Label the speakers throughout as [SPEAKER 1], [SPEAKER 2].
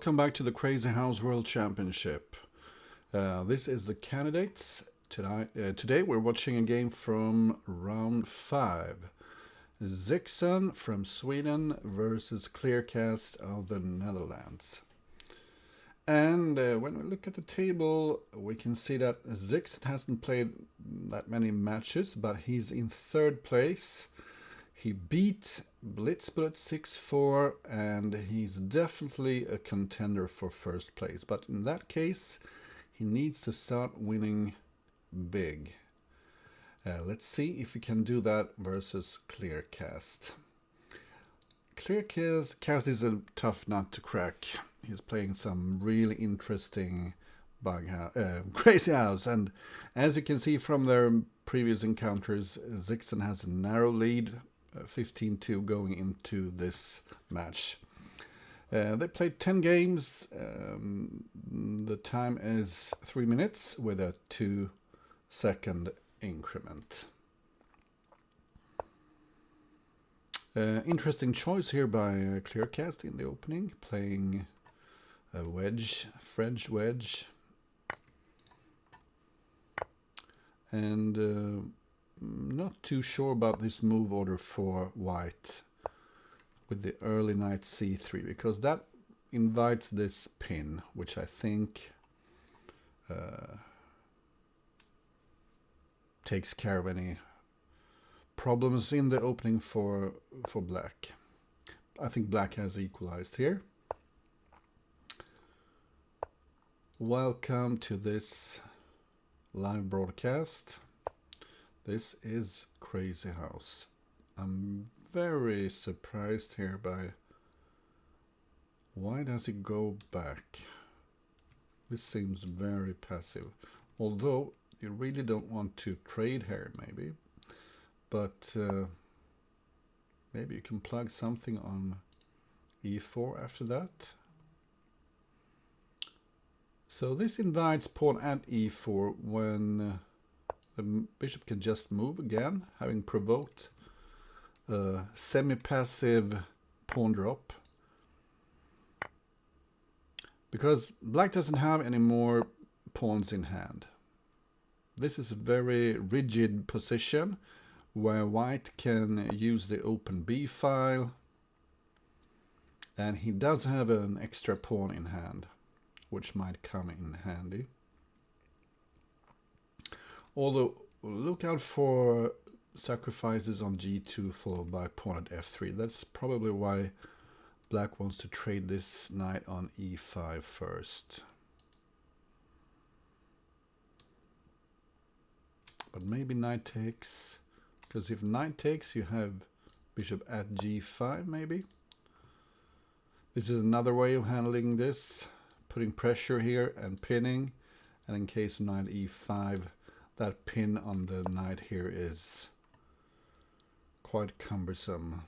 [SPEAKER 1] Welcome back to the Crazyhouse World Championship. This is the candidates. Today we're watching a game from round 5. Zyxon from Sweden versus Kleerkast of the Netherlands. And when we look at the table, we can see that Zyxon hasn't played that many matches, but he's in 3rd place. He beat Blitzbullet 6-4, and he's definitely a contender for 1st place. But in that case, he needs to start winning big. Let's see if he can do that versus Kleerkast. Kleerkast is a tough nut to crack. He's playing some really interesting Crazyhouse, and as you can see from their previous encounters, Zyxon has a narrow lead. 15-2 going into this match. They played 10 games. The time is 3 minutes with a 2-second increment. Interesting choice here by Kleerkast in the opening, playing a wedge, French wedge. And not too sure about this move order for white with the early knight c3, because that invites this pin, which I think takes care of any problems in the opening for black. I think black has equalized here. Welcome to this live broadcast. This is Crazyhouse. I'm very surprised here by why does he go back? This seems very passive. Although you really don't want to trade here maybe. But maybe you can plug something on e4 after that. So this invites pawn at e4 when the bishop can just move again, having provoked a semi-passive pawn drop. Because black doesn't have any more pawns in hand. This is a very rigid position where white can use the open b file. And he does have an extra pawn in hand, which might come in handy. Although, look out for sacrifices on g2 followed by pawn at f3. That's probably why black wants to trade this knight on e5 first. But maybe knight takes, because if knight takes, you have bishop at g5 maybe. This is another way of handling this, putting pressure here and pinning, and in case of knight e5, that pin on the knight here is quite cumbersome.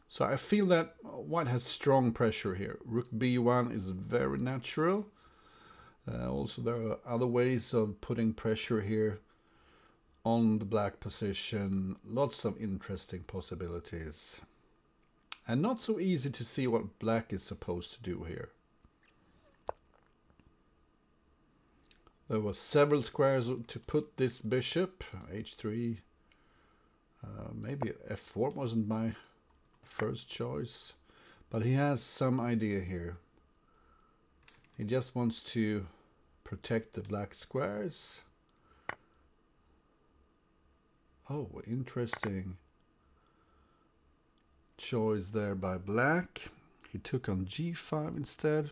[SPEAKER 1] So I feel that white has strong pressure here. Rook b1 is very natural. Also there are other ways of putting pressure here on the black position. Lots of interesting possibilities. And not so easy to see what black is supposed to do here. There were several squares to put this bishop, h3, maybe f4 wasn't my first choice, but he has some idea here. He just wants to protect the black squares. Oh, interesting choice there by black. He took on g5 instead,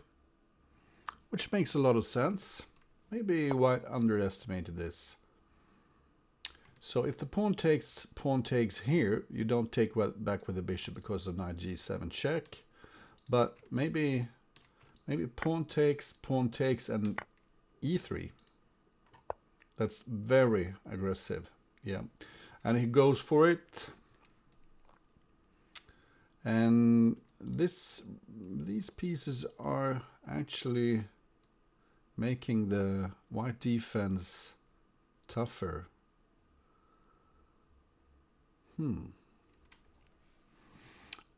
[SPEAKER 1] which makes a lot of sense. Maybe white underestimated this. So if the pawn takes here, you don't take back with the bishop because of knight g7 check. But maybe pawn takes, and e3. That's very aggressive. Yeah. And he goes for it. And these pieces are actually making the white defense tougher.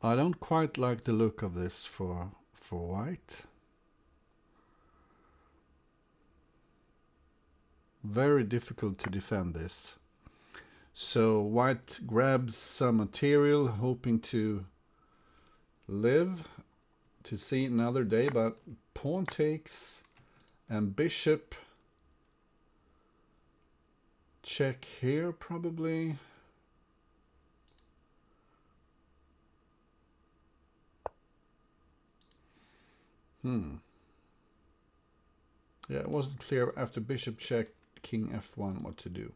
[SPEAKER 1] I don't quite like the look of this for for white. Very difficult to defend this. So white grabs some material, hoping to live to see another day, but pawn takes and bishop check here probably. Yeah, it wasn't clear after bishop check, king f1 what to do.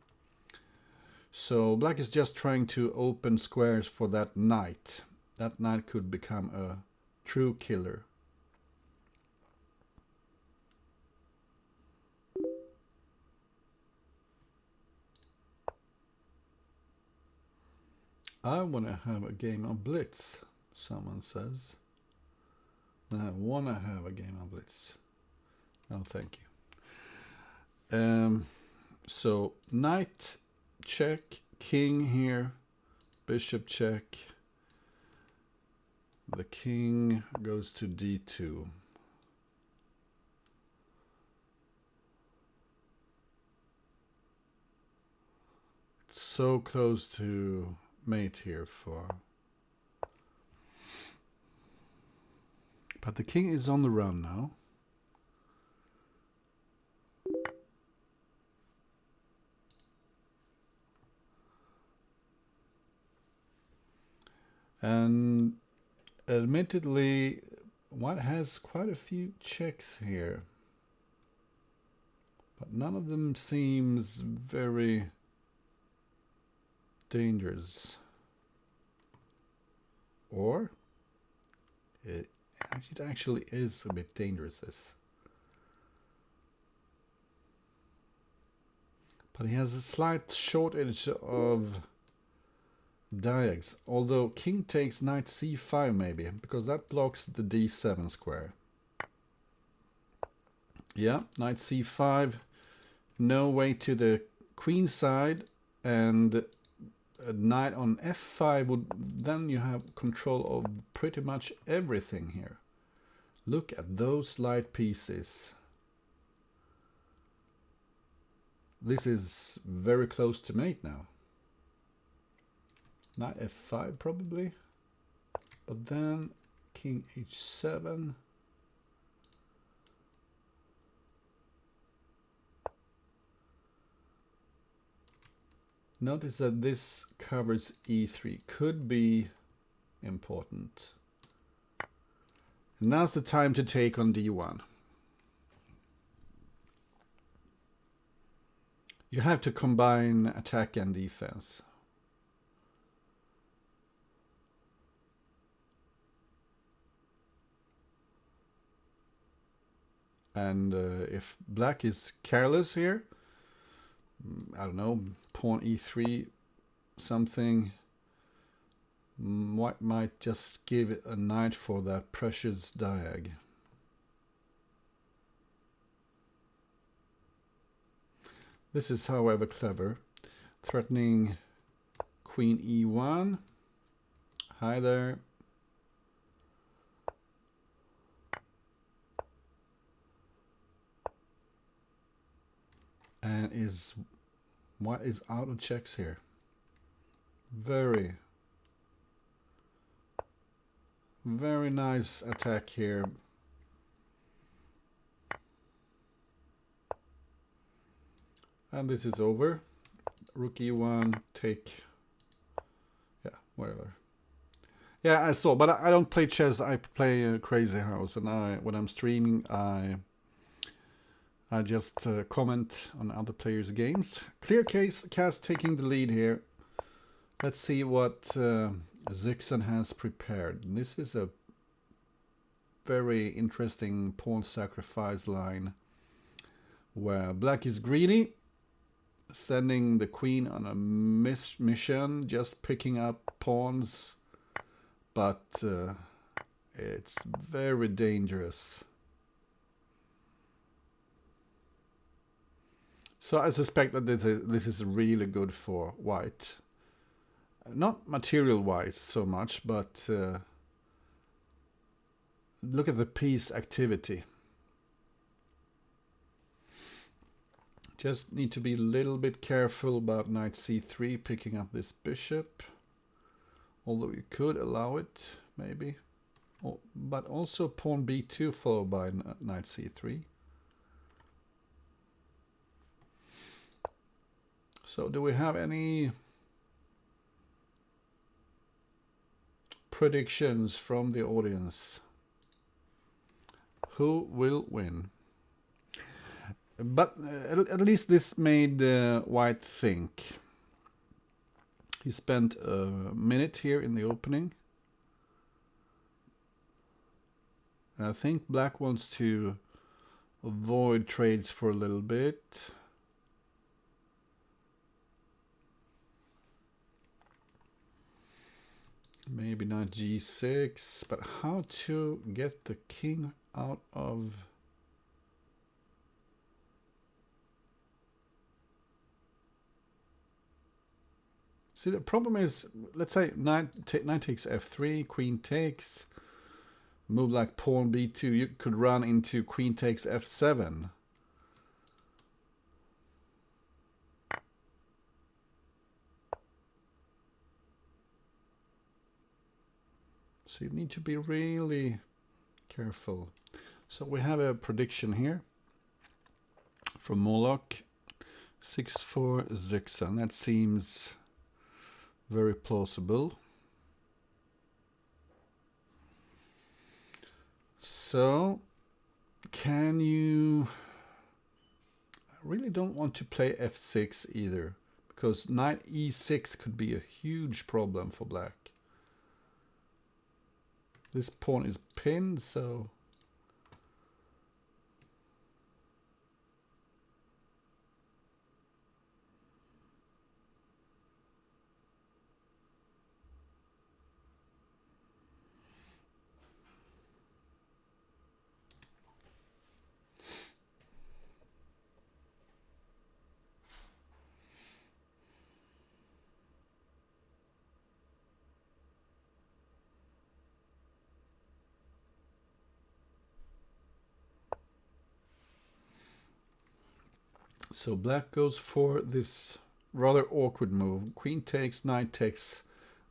[SPEAKER 1] So black is just trying to open squares for that knight. That knight could become a true killer. I want to have a game of blitz, someone says. I want to have a game of blitz. Oh, thank you. So knight check, king here, bishop check. The king goes to d2. It's so close to mate here for... But the king is on the run now. And admittedly, white has quite a few checks here. But none of them seems very dangerous. Or it actually is a bit dangerous, this. But he has a slight shortage of diags, although king takes knight c5 maybe, because that blocks the d7 square. Yeah, knight c5, no way to the queen side, and a knight on f5 would, then you have control of pretty much everything here. Look at those light pieces. This is very close to mate now. Knight f5 probably, but then king h7. Notice that this covers e3, could be important. And now's the time to take on d1. You have to combine attack and defense. And if black is careless here, I don't know, pawn e3 something, white might just give it a knight for that precious diag. This is however clever, threatening queen e1. Hi there. And what is out of checks here? Very nice attack here. And this is over. Rook e1, take, yeah, whatever. Yeah, I saw, but I don't play chess. I play Crazyhouse, and when I'm streaming, I just comment on other players' games. Kleerkast taking the lead here. Let's see what zyxon has prepared. This is a very interesting pawn sacrifice line where black is greedy, sending the queen on a mission, just picking up pawns, but it's very dangerous. So I suspect that this is really good for white. Not material-wise so much, but look at the piece activity. Just need to be a little bit careful about knight c3 picking up this bishop. Although you could allow it, maybe. Oh, but also pawn b2 followed by knight c3. So do we have any predictions from the audience? Who will win? But at least this made White think. He spent a minute here in the opening. And I think Black wants to avoid trades for a little bit. Maybe not g6, but how to get the king out of... See, the problem is, let's say knight takes f3, queen takes, move like pawn b2, you could run into queen takes f7. So you need to be really careful. So we have a prediction here from Moloch, 6-4 zyxon. That seems very plausible. So can you... I really don't want to play f6 either, because knight e6 could be a huge problem for Black. This pawn is pinned, so... So Black goes for this rather awkward move. Queen takes, knight takes,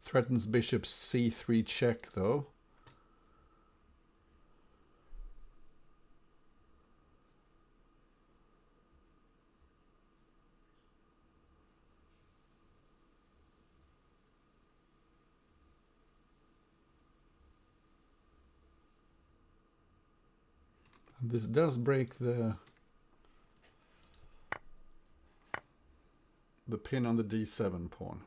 [SPEAKER 1] threatens bishop c3 check though. And this does break the pin on the d7 pawn.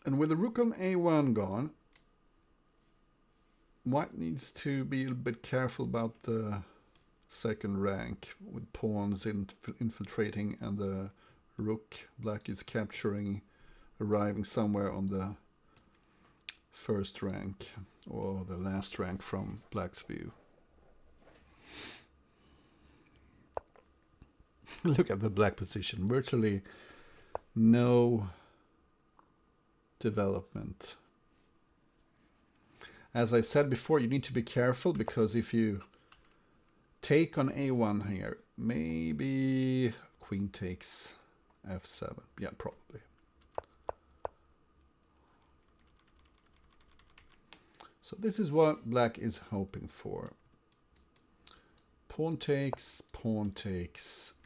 [SPEAKER 1] And with the rook on a1 gone, White needs to be a bit careful about the second rank with pawns infiltrating and the rook Black is capturing, arriving somewhere on the first rank or the last rank from Black's view. Look at the Black position, virtually no development. As I said before, you need to be careful, because if you take on a1 here, maybe queen takes f7. Yeah, probably. So this is what Black is hoping for. Pawn takes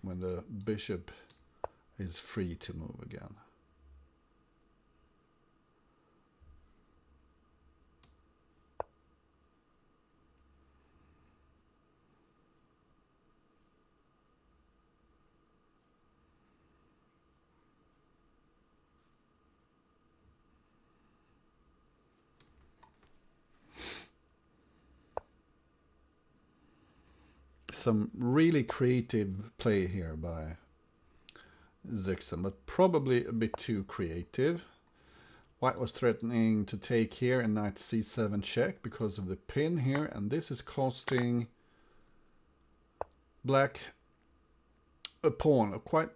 [SPEAKER 1] when the bishop is free to move again. Some really creative play here by zyxon, but probably a bit too creative. White was threatening to take here and knight c7 check because of the pin here, and this is costing black a pawn, a quite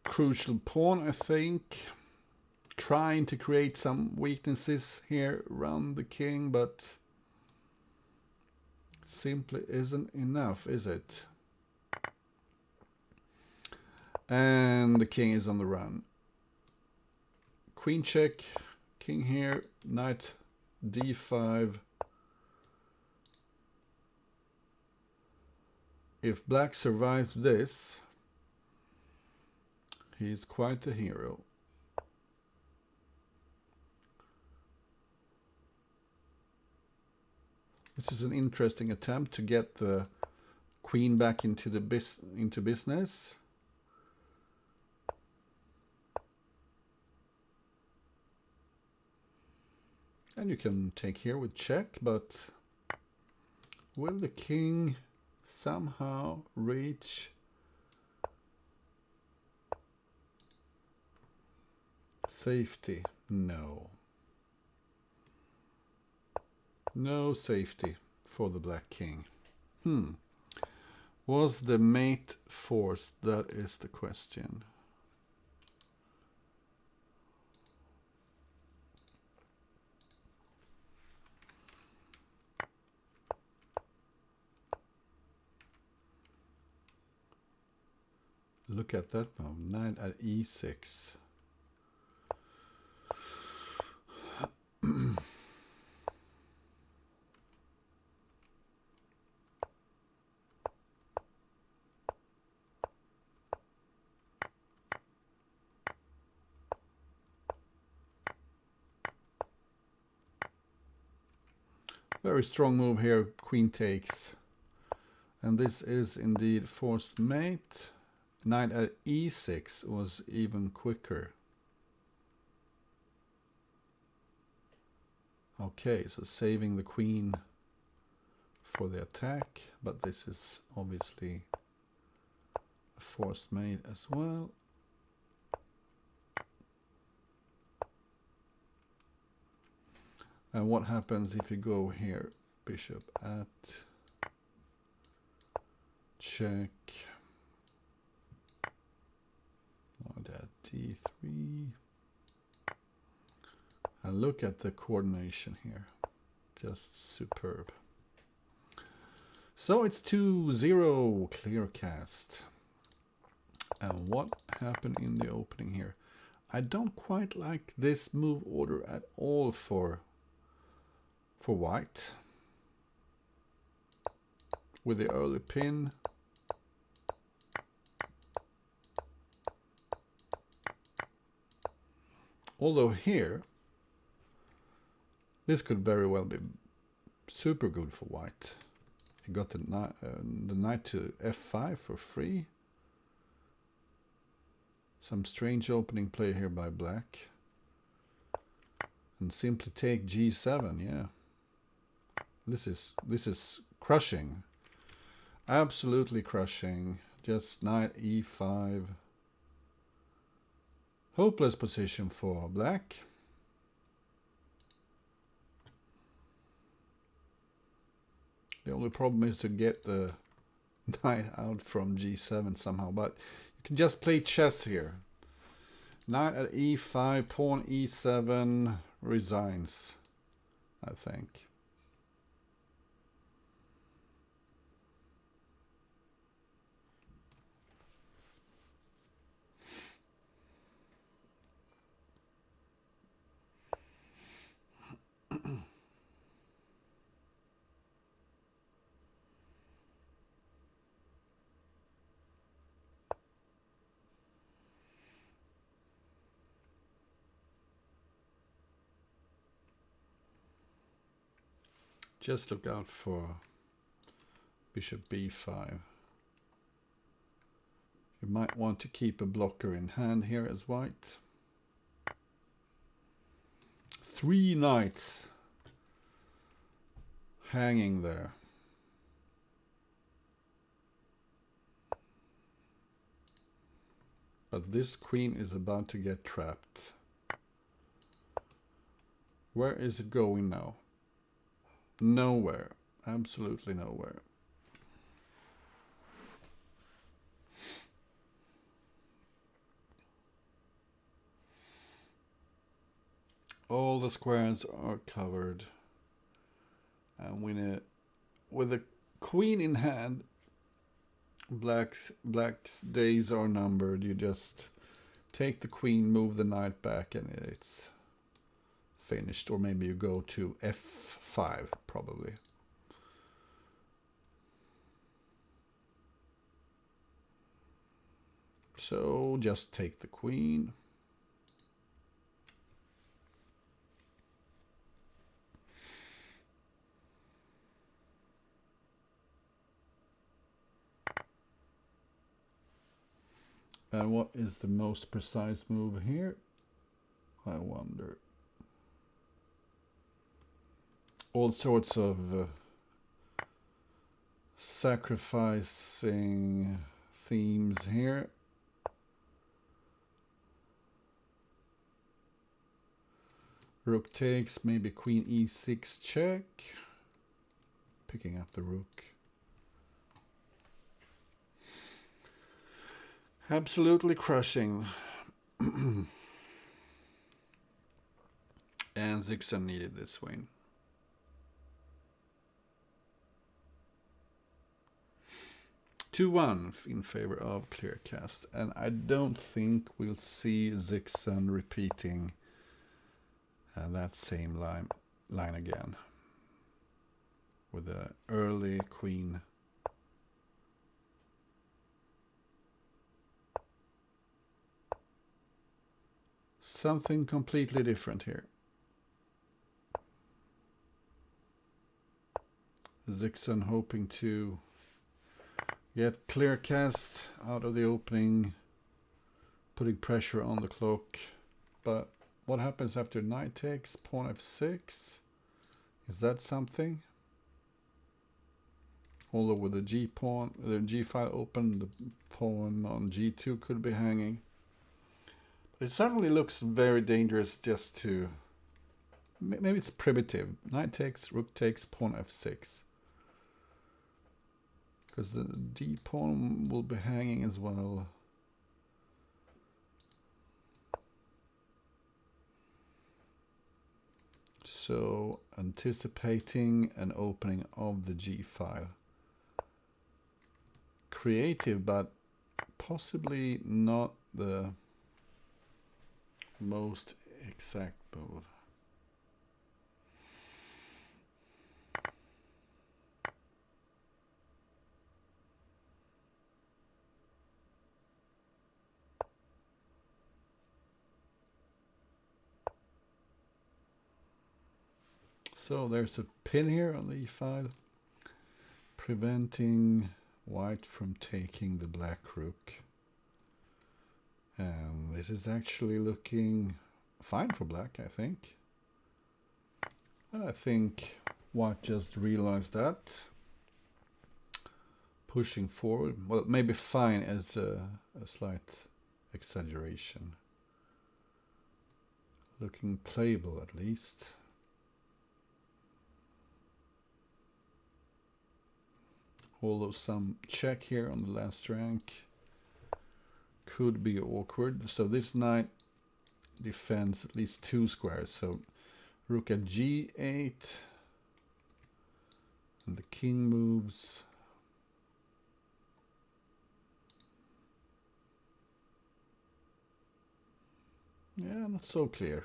[SPEAKER 1] crucial pawn, I think. Trying to create some weaknesses here around the king, but simply isn't enough, is it? And the king is on the run. Queen check, king here, knight d5. If black survives this, he's quite the hero. This is an interesting attempt to get the queen back into the business. And you can take here with check, but will the king somehow reach safety? No. No safety for the black king. Was the mate forced? That is the question. Look at that move, knight at e6. Very strong move here, queen takes. And this is indeed forced mate. Knight at e6 was even quicker. Okay, so saving the queen for the attack, but this is obviously a forced mate as well. And what happens if you go here? Bishop at check. Knight at d3. And look at the coordination here. Just superb. So it's 2-0 Kleerkast. And what happened in the opening here? I don't quite like this move order at all for white. With the early pin. Although here, this could very well be super good for white. He got the knight to f5 for free. Some strange opening play here by black. And simply take g7, yeah. This is crushing. Absolutely crushing. Just knight e5. Hopeless position for black. The only problem is to get the knight out from g7 somehow, but you can just play chess here. Knight at e5, pawn e7, resigns, I think. Just look out for bishop b5. You might want to keep a blocker in hand here as white. 3 knights hanging there. But this queen is about to get trapped. Where is it going now? Nowhere. Absolutely nowhere. All the squares are covered. And with the queen in hand, black's days are numbered. You just take the queen, move the knight back, and it's finished. Or maybe you go to f5, probably. So just take the queen. And what is the most precise move here? I wonder. All sorts of sacrificing themes here. Rook takes, maybe queen e6 check. Picking up the rook. Absolutely crushing. And zyxon needed this win. (2-1) in favor of Kleerkast. And I don't think we'll see zyxon repeating that same line again. With the early queen. Something completely different here. zyxon hoping to get Kleerkast out of the opening, putting pressure on the clock. But what happens after knight takes, pawn f6? Is that something? Although with the g pawn, the g file open, the pawn on g2 could be hanging. But it certainly looks very dangerous just to... Maybe it's primitive. Knight takes, rook takes, pawn f6. Because the d pawn will be hanging as well. So anticipating an opening of the g file. Creative, but possibly not the most exact move. So there's a pin here on the e-file, preventing white from taking the black rook. And this is actually looking fine for black, I think. And I think white just realized that. Pushing forward. Well, maybe fine as a slight exaggeration. Looking playable at least. Although some check here on the last rank could be awkward. So this knight defends at least 2 squares. So rook at g8. And the king moves. Yeah, not so clear.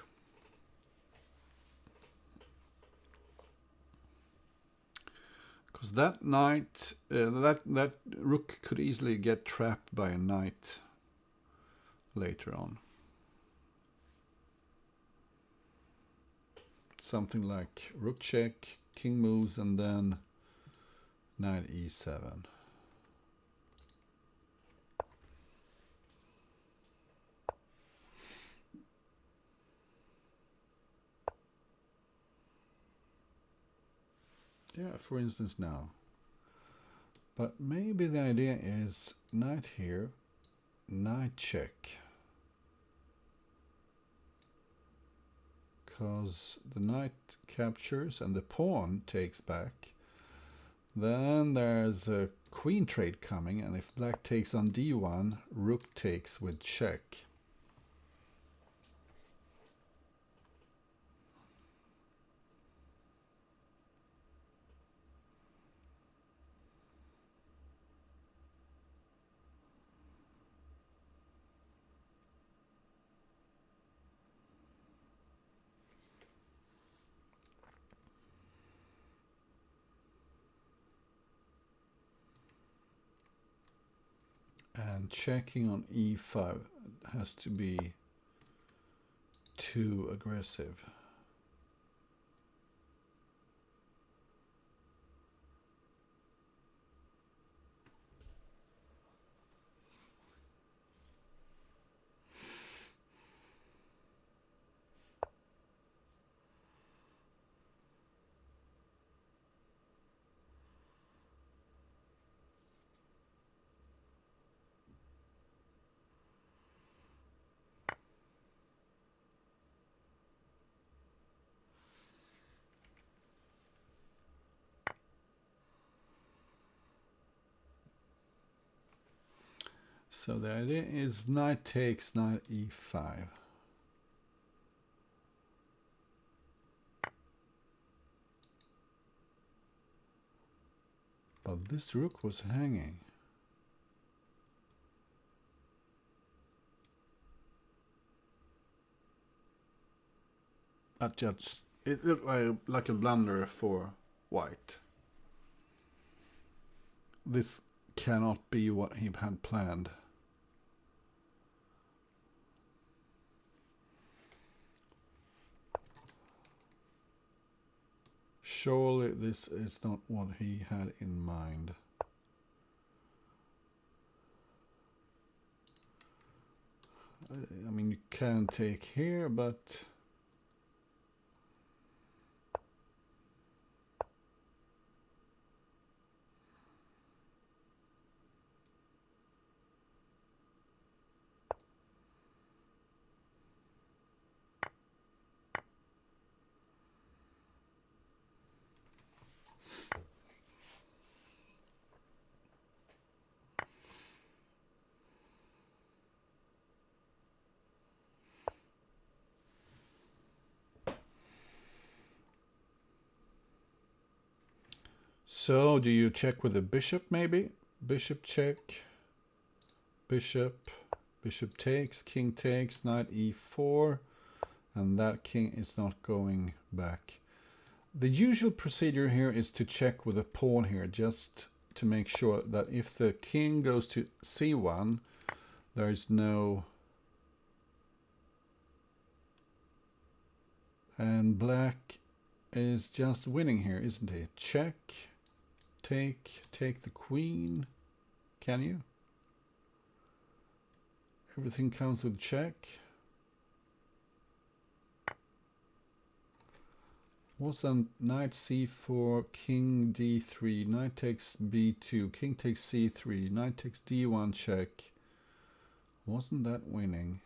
[SPEAKER 1] Because that knight, that rook could easily get trapped by a knight later on. Something like rook check, king moves, and then knight e7. Yeah, for instance now. But maybe the idea is knight here, knight check. Because the knight captures and the pawn takes back. Then there's a queen trade coming, and if black takes on d1, rook takes with check. And checking on e5 has to be too aggressive. So the idea is knight takes, knight e5. But this rook was hanging. It looked like a blunder for white. This cannot be what he had planned. Surely this is not what he had in mind. I mean, you can take here, but so do you check with the bishop maybe? Bishop check, bishop takes, king takes, knight e4, and that king is not going back. The usual procedure here is to check with a pawn here, just to make sure that if the king goes to c1, there is no... And black is just winning here, isn't he? Check, take the queen. Can you? Everything counts with check. What's on knight c4, king d3, knight takes b2, king takes c3, knight takes d1 check. Wasn't that winning?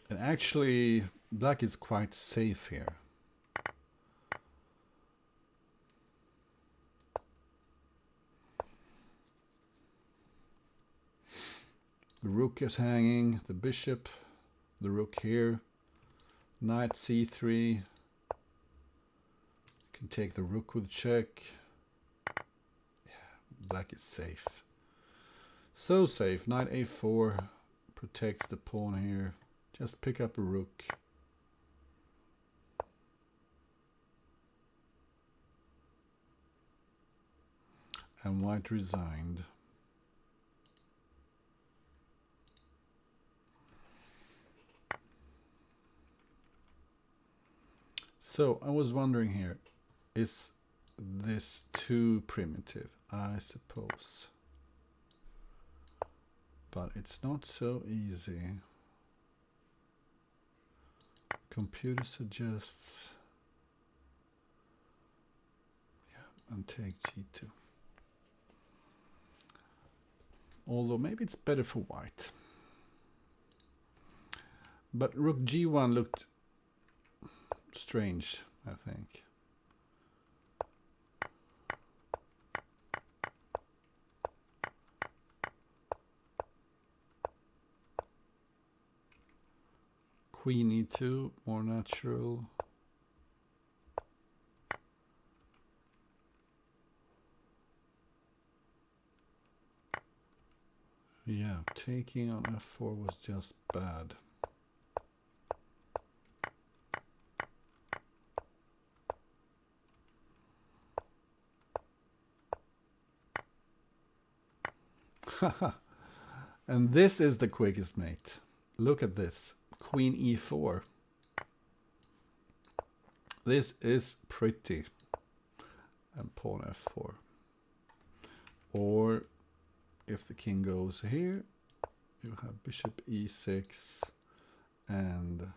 [SPEAKER 1] And actually, black is quite safe here. The rook is hanging, the bishop, the rook here, knight c3. Can take the rook with check. Yeah, black is safe. So safe. Knight a4 protects the pawn here. Just pick up a rook. And white resigned. So I was wondering here, is this too primitive? I suppose. But it's not so easy. Computer suggests, yeah, and take g2. Although maybe it's better for white. But rook g1 looked strange, I think. Queen e2, more natural. Yeah, taking on f4 was just bad. And this is the quickest mate. Look at this. Queen e4. This is pretty. And pawn f4. Or if the king goes here, you have bishop e6 and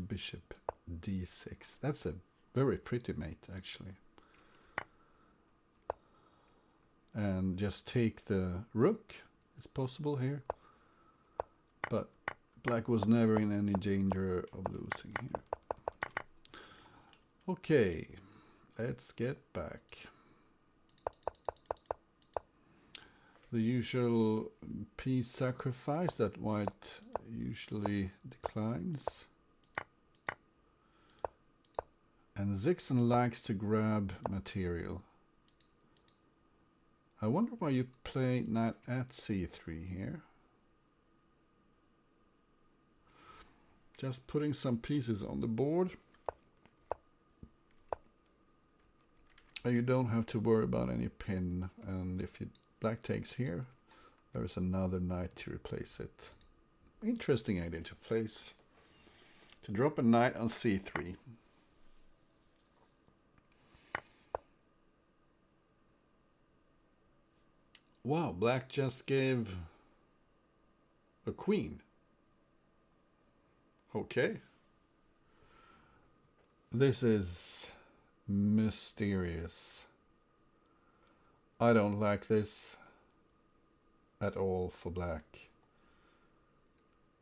[SPEAKER 1] bishop d6. That's a very pretty mate, actually. And just take the rook. It's possible here. But black was never in any danger of losing here. Okay, let's get back. The usual piece sacrifice that white usually declines. And zyxon likes to grab material. I wonder why you play knight at c3 here. Just putting some pieces on the board. And you don't have to worry about any pin. And if black takes here, there's another knight to replace it. Interesting idea to place. To drop a knight on c3. Wow, black just gave a queen. Okay. This is mysterious. I don't like this at all for black.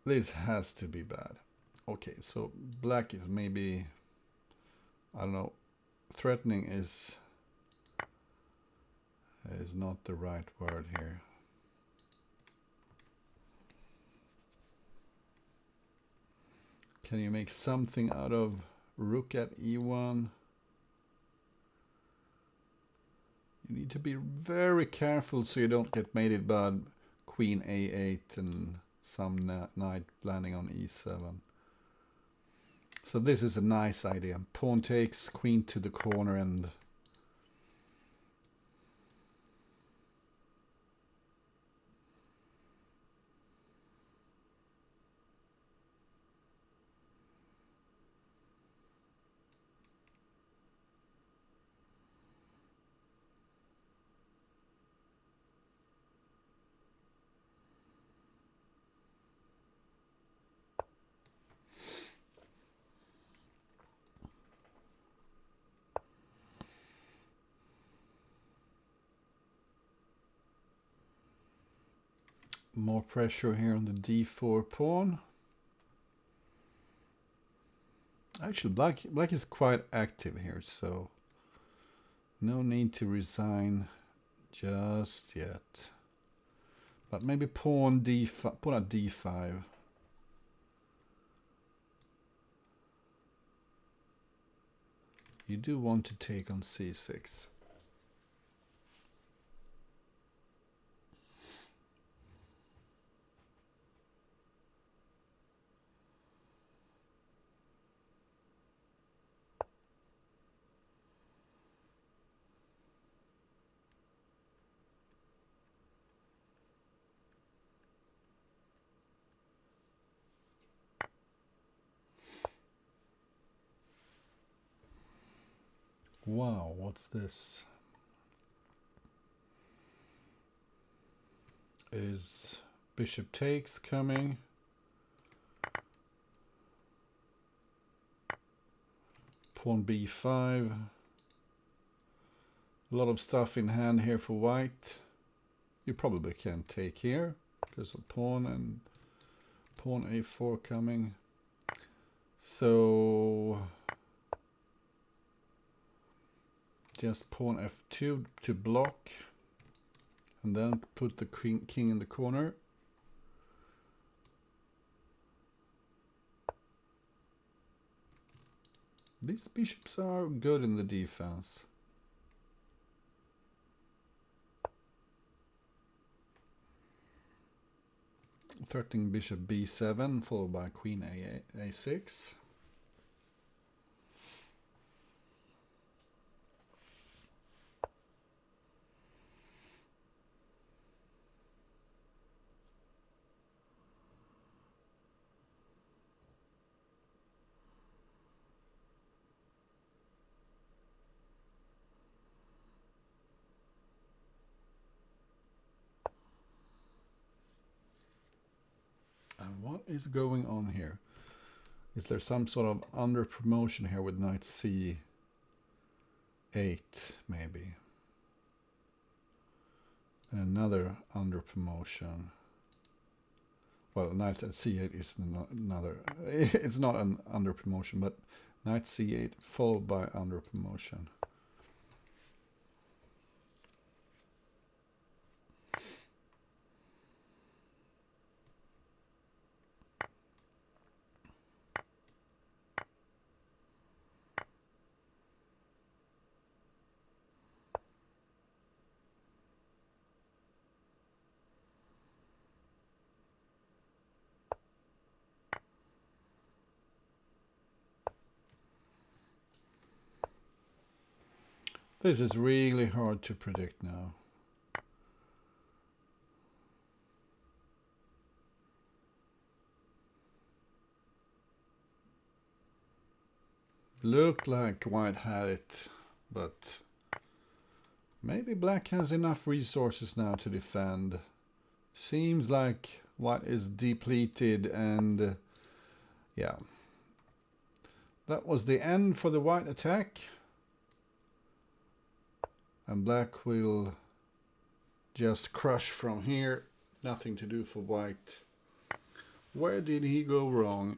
[SPEAKER 1] This has to be bad. Okay, so black is maybe, I don't know, threatening is not the right word here. Can you make something out of rook at e1? You need to be very careful so you don't get mated by queen a8 and some knight landing on e7. So this is a nice idea. Pawn takes, queen to the corner, and more pressure here on the d4 pawn. Actually, black is quite active here, so no need to resign just yet. But maybe pawn d5, pawn at d5. You do want to take on c6. Wow, what's this? Is bishop takes coming? Pawn b5. A lot of stuff in hand here for white. You probably can't take here because of pawn and pawn a4 coming. So just pawn f2 to block, and then put the king in the corner. These bishops are good in the defense. Threatening bishop b7, followed by queen a6. And what is going on here? Is there some sort of under promotion here with knight c8, maybe? And another under promotion. Well, knight at c8 is another. It's not an under promotion, but knight c8 followed by under promotion. This is really hard to predict now. Looked like white had it, but maybe black has enough resources now to defend. Seems like white is depleted, and yeah. That was the end for the white attack. And black will just crush from here. Nothing to do for white. Where did he go wrong?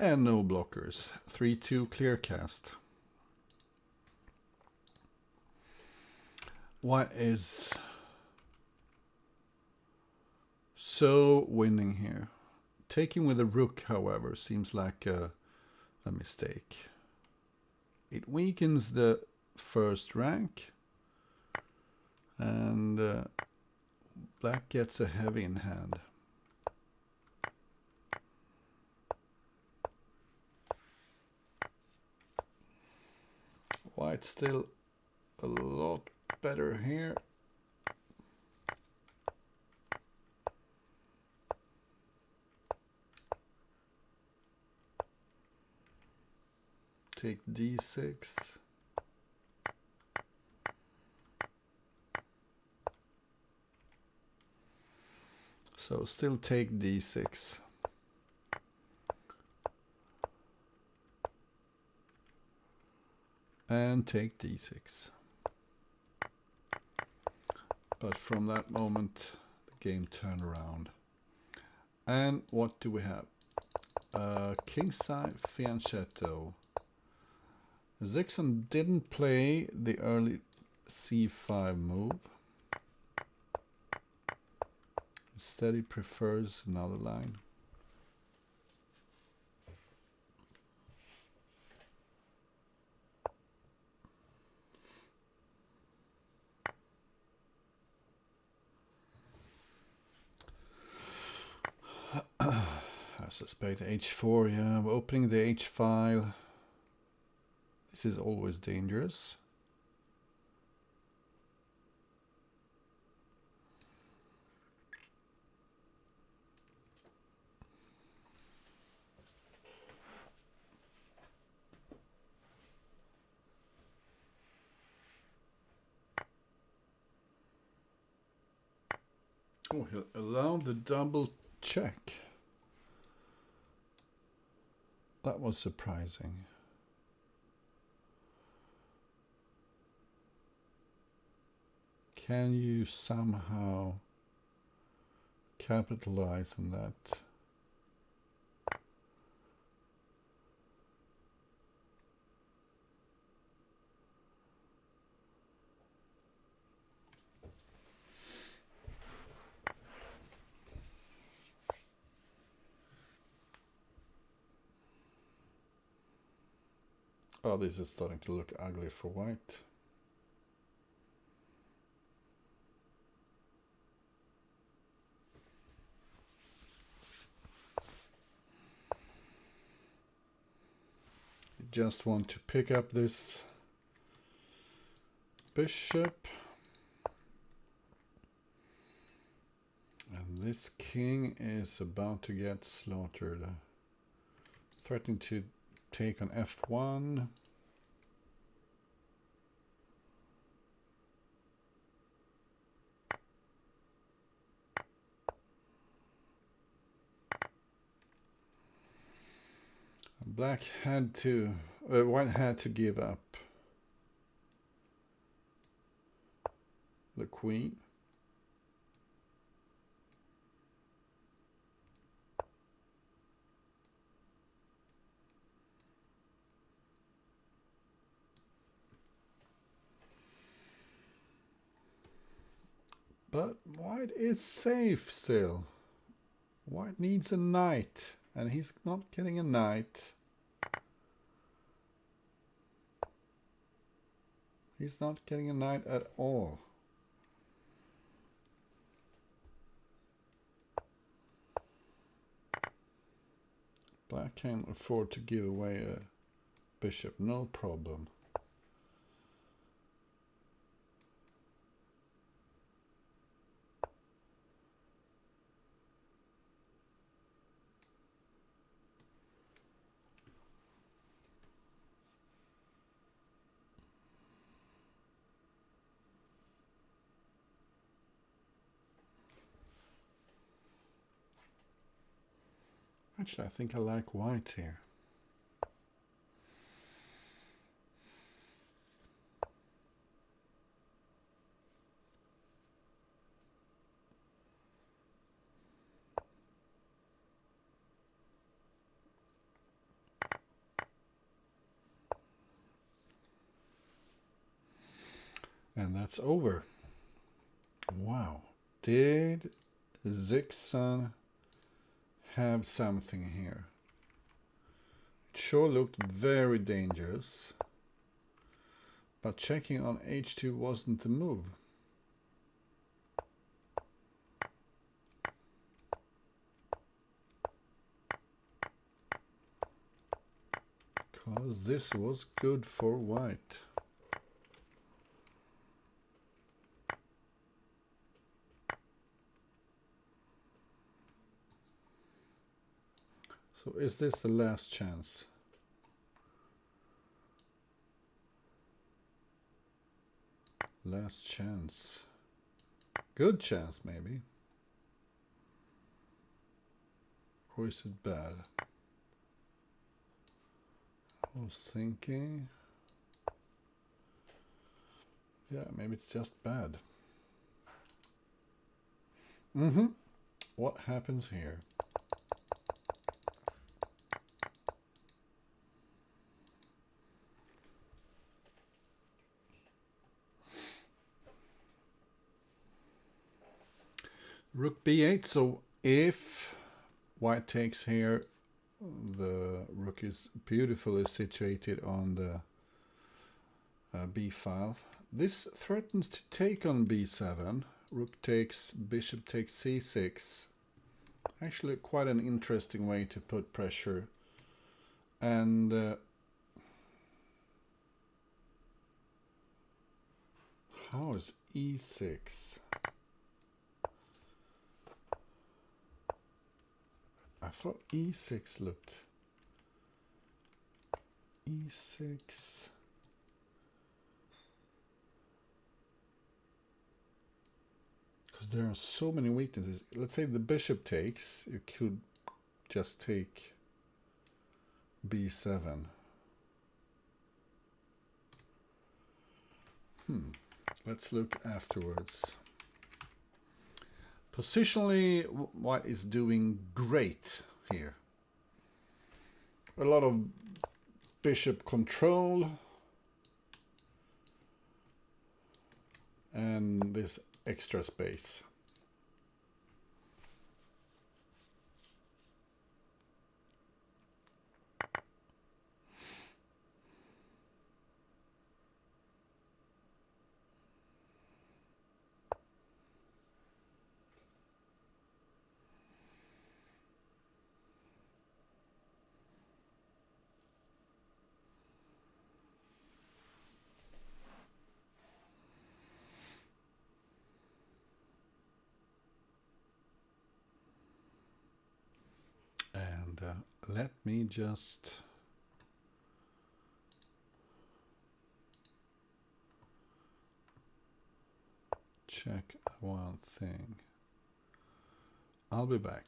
[SPEAKER 1] And no blockers. 3-2 Kleerkast. White is so winning here. Taking with a rook, however, seems like a mistake. It weakens the first rank, and black gets a heavy in hand. White still a lot better here. Take d6. So still take d6. And take d6. But from that moment, the game turned around. And what do we have? Kingside fianchetto. Zyxon didn't play the early c5 move. Instead, he prefers another line. I suspect h4, yeah. We're opening the h file. This is always dangerous. Oh, he'll allow the double check. That was surprising. Can you somehow capitalize on that? Oh, this is starting to look ugly for white. You just want to pick up this bishop. And this king is about to get slaughtered. Threatening to take on f1. Black had to, white had to give up the queen. But white is safe still. White needs a knight, and he's not getting a knight. He's not getting a knight at all. Black can afford to give away a bishop, no problem. Actually, I think I like white here. And that's over. Wow. Did zyxon have something here? It sure looked very dangerous. But checking on h2 wasn't the move. Because this was good for white. So is this the last chance? Last chance. Good chance, maybe. Or is it bad? I was thinking... yeah, maybe it's just bad. What happens here? Rook b8, so if white takes here, the rook is beautifully situated on the b file. This threatens to take on b7. Rook takes, bishop takes c6. Actually quite an interesting way to put pressure. And how is e6? I thought e6 looked... e6... because there are so many weaknesses. Let's say the bishop takes, you could just take b7. Let's look afterwards. Positionally, white is doing great here. A lot of bishop control. And this extra space. Let me just check one thing. I'll be back.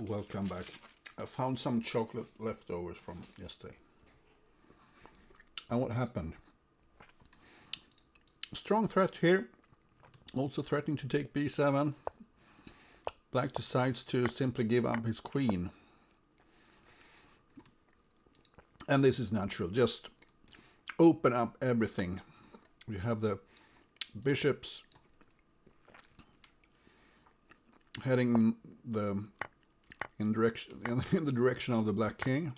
[SPEAKER 1] Welcome back. I found some chocolate leftovers from yesterday. And what happened? Strong threat here. Also threatening to take b7. Black decides to simply give up his queen. And this is natural. Just open up everything. We have the bishops heading in the direction of the black king,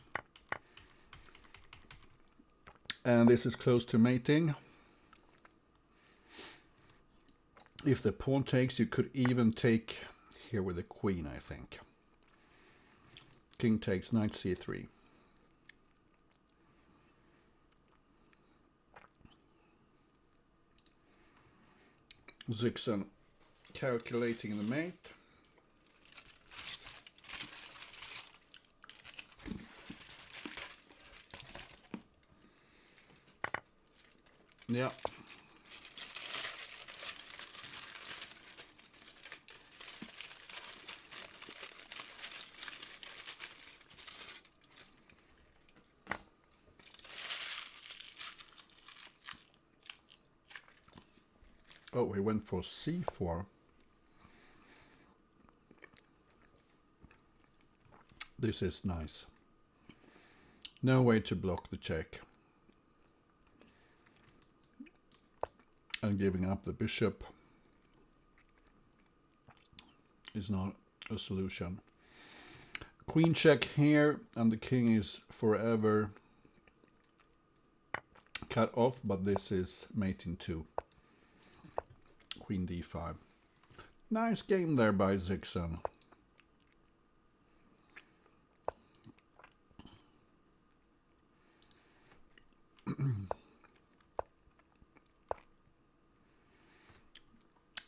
[SPEAKER 1] and this is close to mating. If the pawn takes, you could even take here with the queen, I think. King takes, knight c3. Zyxon calculating the mate. Yeah. Oh, he went for c4. This is nice. No way to block the check. And giving up the bishop is not a solution. Queen check here, and the king is forever cut off, but this is mating 2. Queen d5. Nice game there by Zyxon.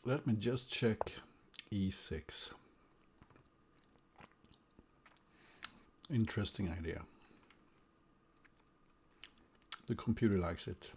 [SPEAKER 1] Let me just check e6. Interesting idea. The computer likes it.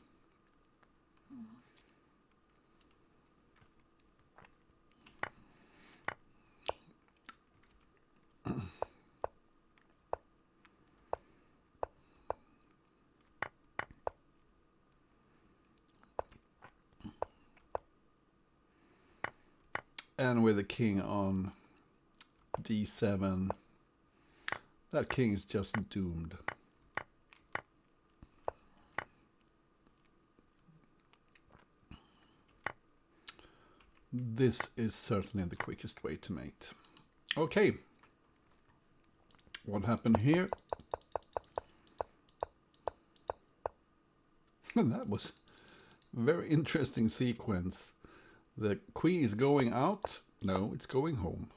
[SPEAKER 1] And with the king on d7, that king is just doomed. This is certainly the quickest way to mate. Okay. What happened here? That was a very interesting sequence. The queen is going out. No, it's going home.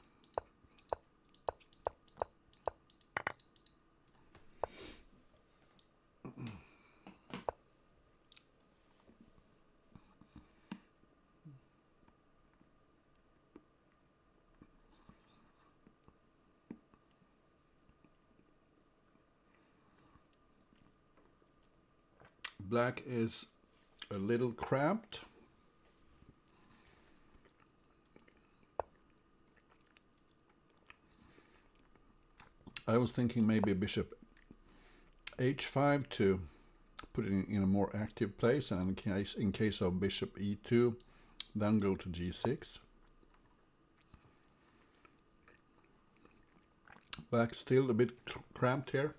[SPEAKER 1] Black is a little cramped. I was thinking maybe bishop h5 to put it in a more active place, and in case of bishop e2, then go to g6. Black still a bit cramped here.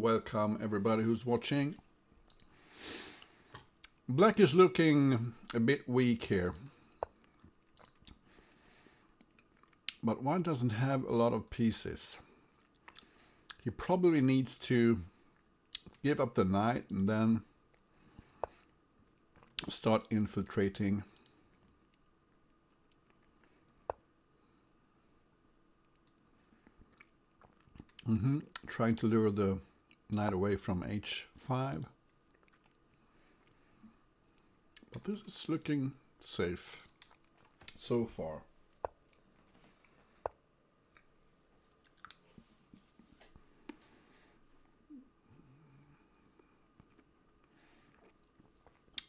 [SPEAKER 1] Welcome everybody who's watching. Black is looking a bit weak here. But white doesn't have a lot of pieces. He probably needs to give up the knight and then start infiltrating. Trying to lure the knight away from h5. But this is looking safe so far.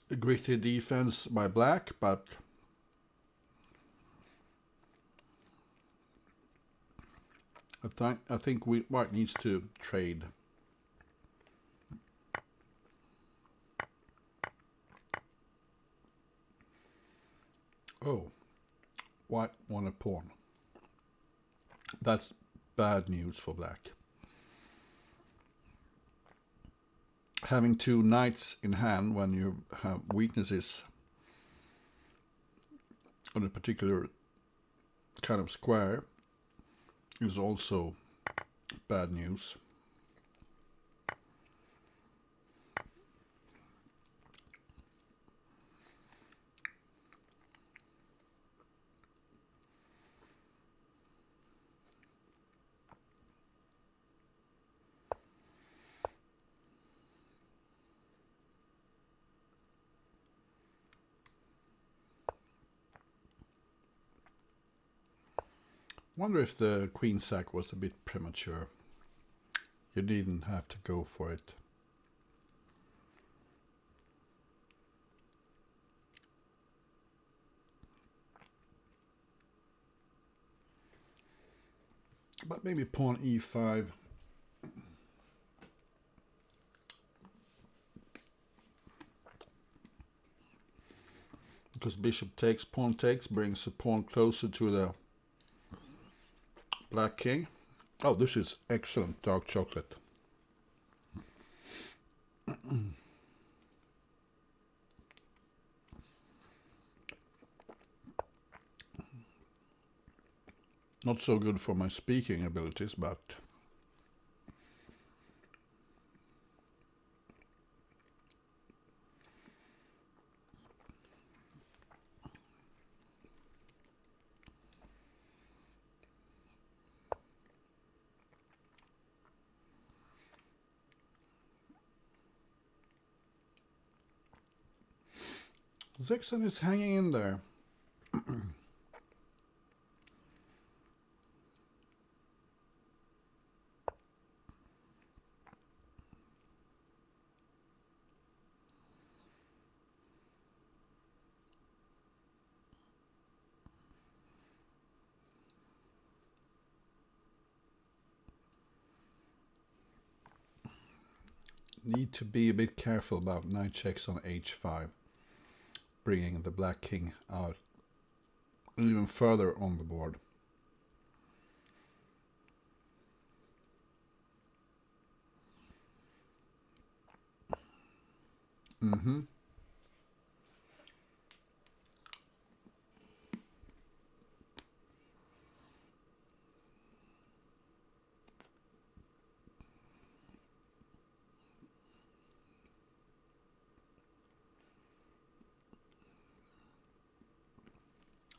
[SPEAKER 1] A gritty defense by black, but I think white needs to trade. Oh, white won a pawn. That's bad news for black. Having two knights in hand when you have weaknesses on a particular kind of square is also bad news. Wonder if the queen sack was a bit premature. You didn't have to go for it. But maybe pawn e5. Because bishop takes, pawn takes, brings the pawn closer to the black king. Oh, this is excellent dark chocolate. Not so good for my speaking abilities, but zyxon is hanging in there. Need to be a bit careful about knight checks on h5, bringing the black king out even further on the board.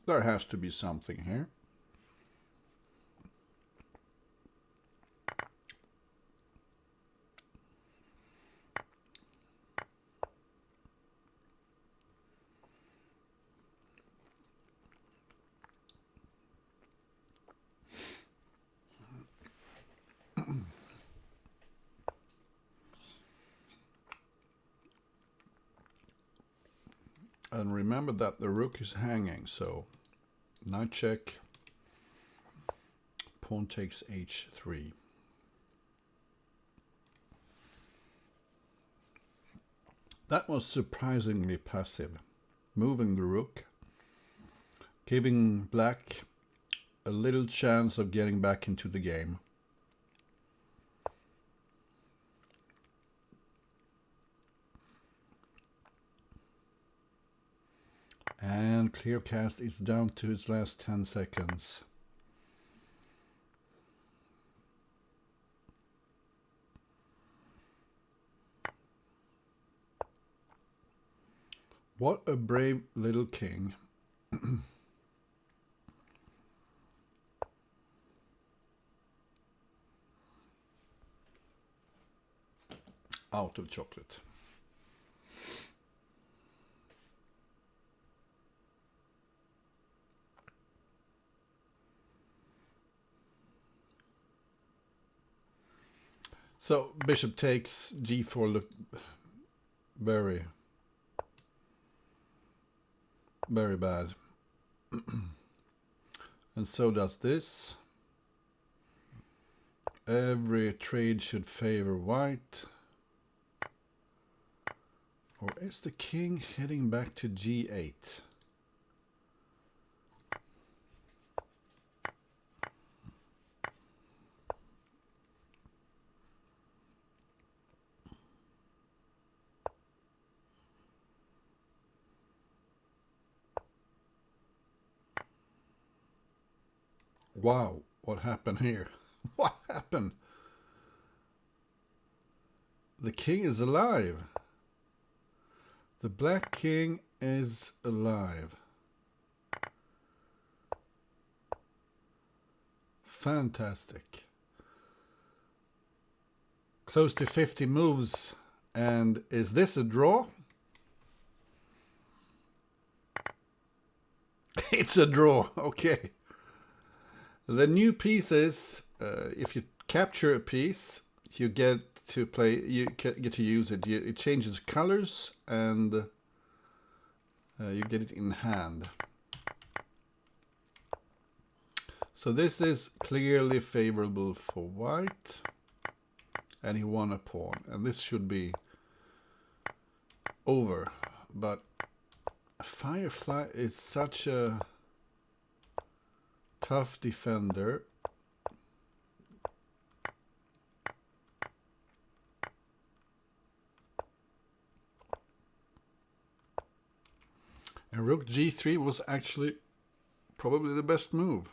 [SPEAKER 1] There has to be something here. And remember that the rook is hanging, so knight check, pawn takes h3. That was surprisingly passive, moving the rook, giving black a little chance of getting back into the game. and Kleerkast is down to his last 10 seconds. What a brave little king. Out of chocolate. So bishop takes g4, look very bad. And so does this. Every trade should favor white. Or is the king heading back to g8? Wow, what happened here? What happened? The king is alive. The black king is alive. Fantastic. Close to 50 moves. And is this a draw? It's a draw. Okay. The new piece is, if you capture a piece, you get to play. You get to use it. It changes colors, and you get it in hand. So this is clearly favorable for white, and he won a pawn, and this should be over. But Firefly is such a tough defender. And rook g3 was actually probably the best move.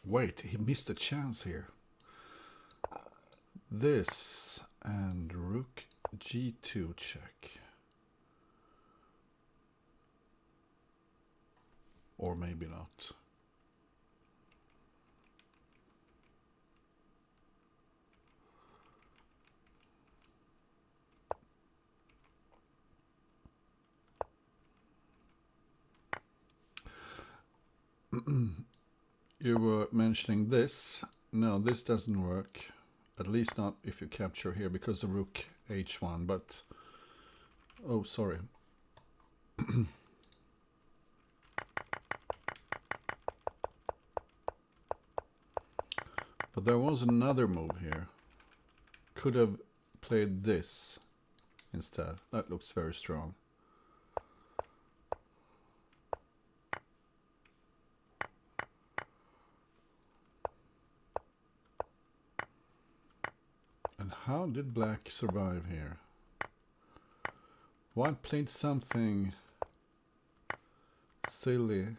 [SPEAKER 1] Wait, he missed a chance here. This and rook g2 check. Or maybe not. You were mentioning this. No, this doesn't work. At least not if you capture here, because the rook h1. But, oh, sorry. But there was another move here. Could have played this instead. That looks very strong. And how did black survive here? White played something silly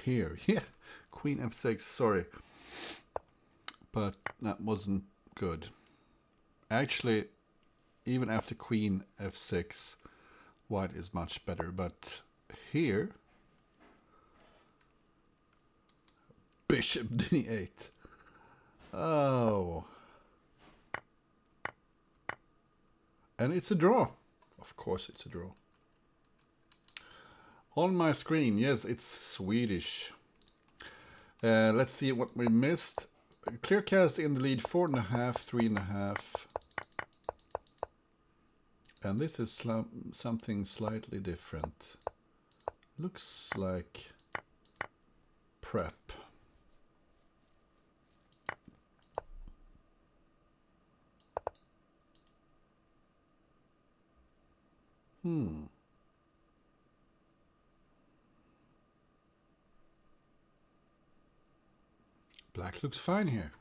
[SPEAKER 1] here. Yeah, queen f6, sorry. But that wasn't good. Actually, even after queen f6, white is much better. But here, bishop d8. Oh. And it's a draw. Of course it's a draw. On my screen, yes, it's Swedish. Let's see what we missed. Kleerkast in the lead, 4.5, 3.5. And this is something slightly different. Looks like prep. Black looks fine here,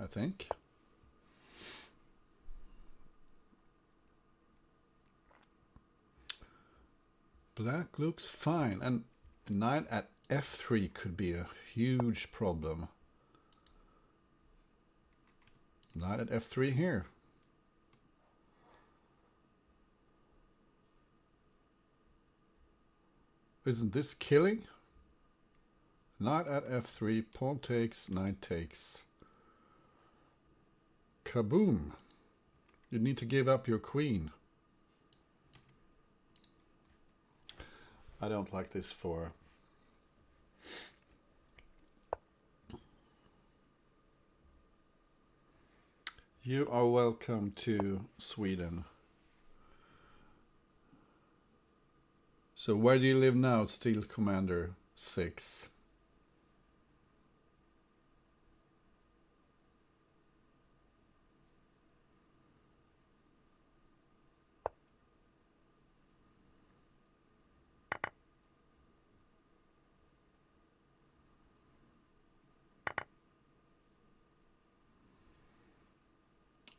[SPEAKER 1] I think. Black looks fine, and knight at f3 could be a huge problem. Knight at f3 here. Isn't this killing? Knight at f3, pawn takes, knight takes. Kaboom! You need to give up your queen. I don't like this for... You are welcome to Sweden. So where do you live now, Steel Commander 6?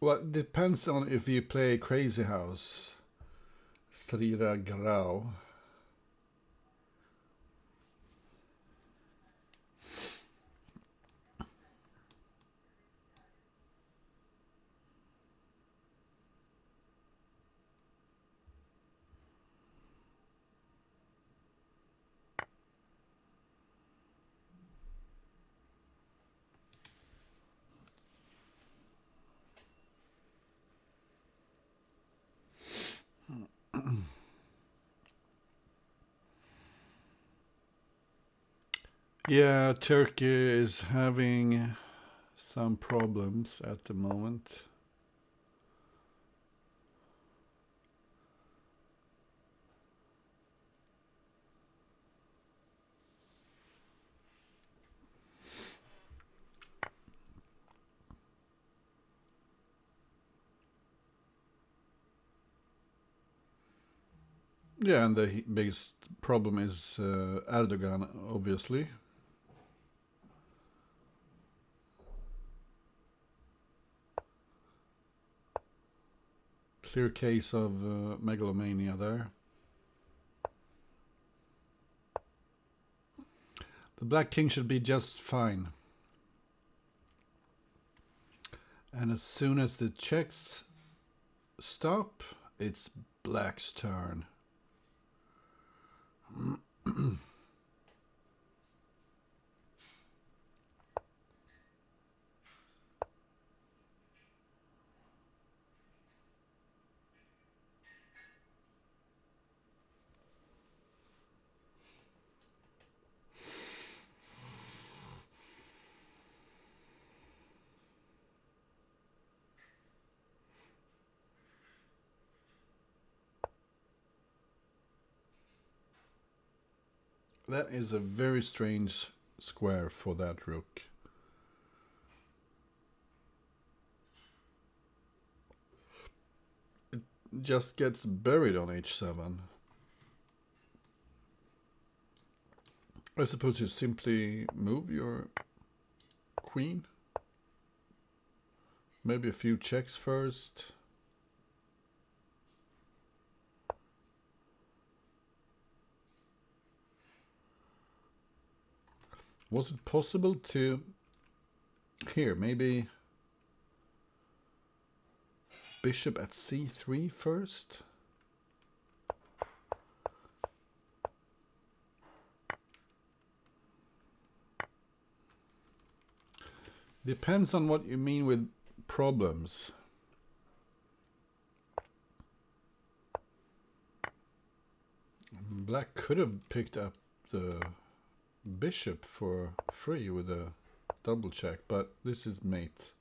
[SPEAKER 1] Well, it depends on if you play Crazyhouse. Strida Grau. Yeah, Turkey is having some problems at the moment. Yeah, and the biggest problem is Erdogan, obviously. Clear case of megalomania there. The black king should be just fine. And as soon as the checks stop, it's black's turn. That is a very strange square for that rook. It just gets buried on h7. I suppose you simply move your queen. Maybe a few checks first. Was it possible to... Here, maybe... Bishop at c3 first? Depends on what you mean with problems. Black could have picked up the bishop for free with a double check, but this is mate.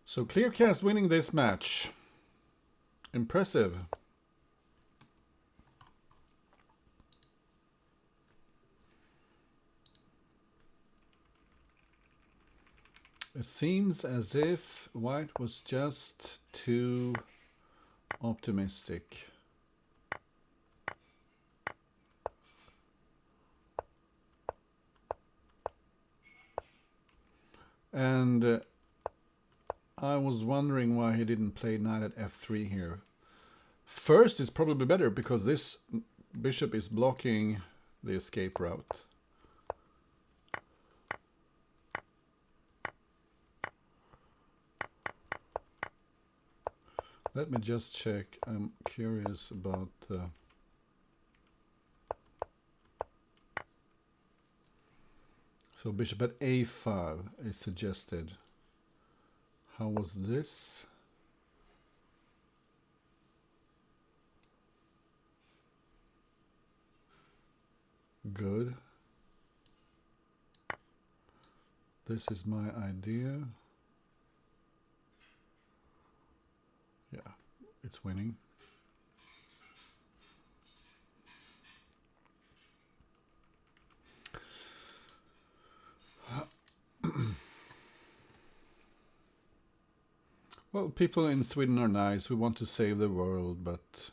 [SPEAKER 1] So Kleerkast winning this match. Impressive. It seems as if white was just too optimistic. And I was wondering why he didn't play knight at f3 here. First is probably better because this bishop is blocking the escape route. Let me just check. I'm curious about... So bishop at a5 is suggested. How was this? Good. This is my idea. Yeah, it's winning. Well, people in Sweden are nice. We want to save the world, but...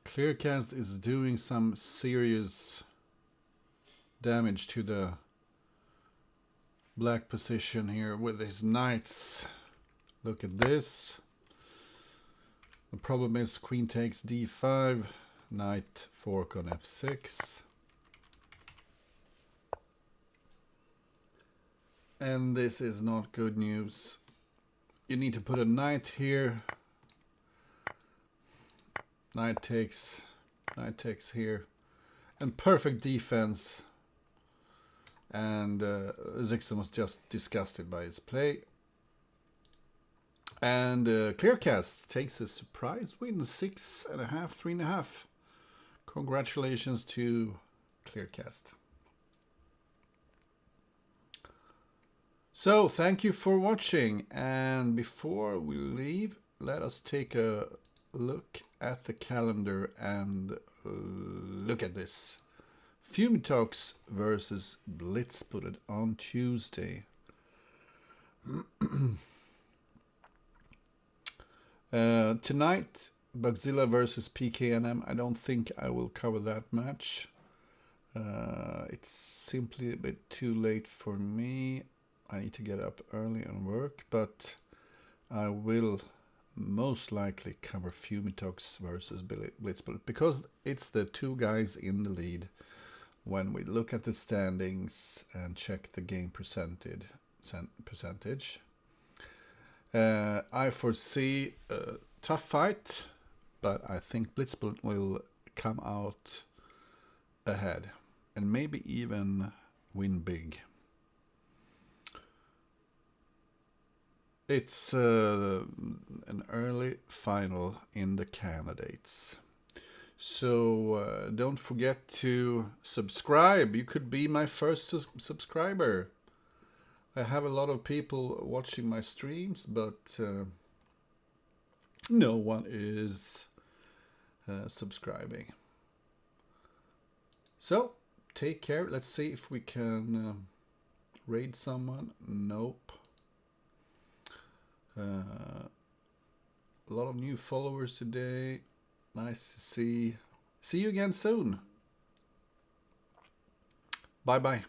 [SPEAKER 1] Kleerkast is doing some serious damage to the black position here with his knights. Look at this. The problem is queen takes d5, knight fork on f6. And this is not good news. You need to put a knight here. Knight takes here. And perfect defense. And zyxon was just disgusted by his play. And Kleerkast takes a surprise win, 6.5, 3.5. Congratulations to Kleerkast. So, thank you for watching. And before we leave, let us take a look at the calendar and look at this. Fumitox versus Blitzbullet on Tuesday. Tonight, Bugzilla versus PKNM. I don't think I will cover that match. It's simply a bit too late for me. I need to get up early and work, but I will most likely cover Fumitox versus Blitzbullet because it's the two guys in the lead. When we look at the standings and check the game percentage, I foresee a tough fight, but I think Blitzbullet will come out ahead and maybe even win big. It's an early final in the candidates. So don't forget to subscribe. You could be my first subscriber. I have a lot of people watching my streams, but no one is subscribing. So take care. Let's see if we can raid someone. Nope. A lot of new followers today. Nice to see. See you again soon. Bye bye.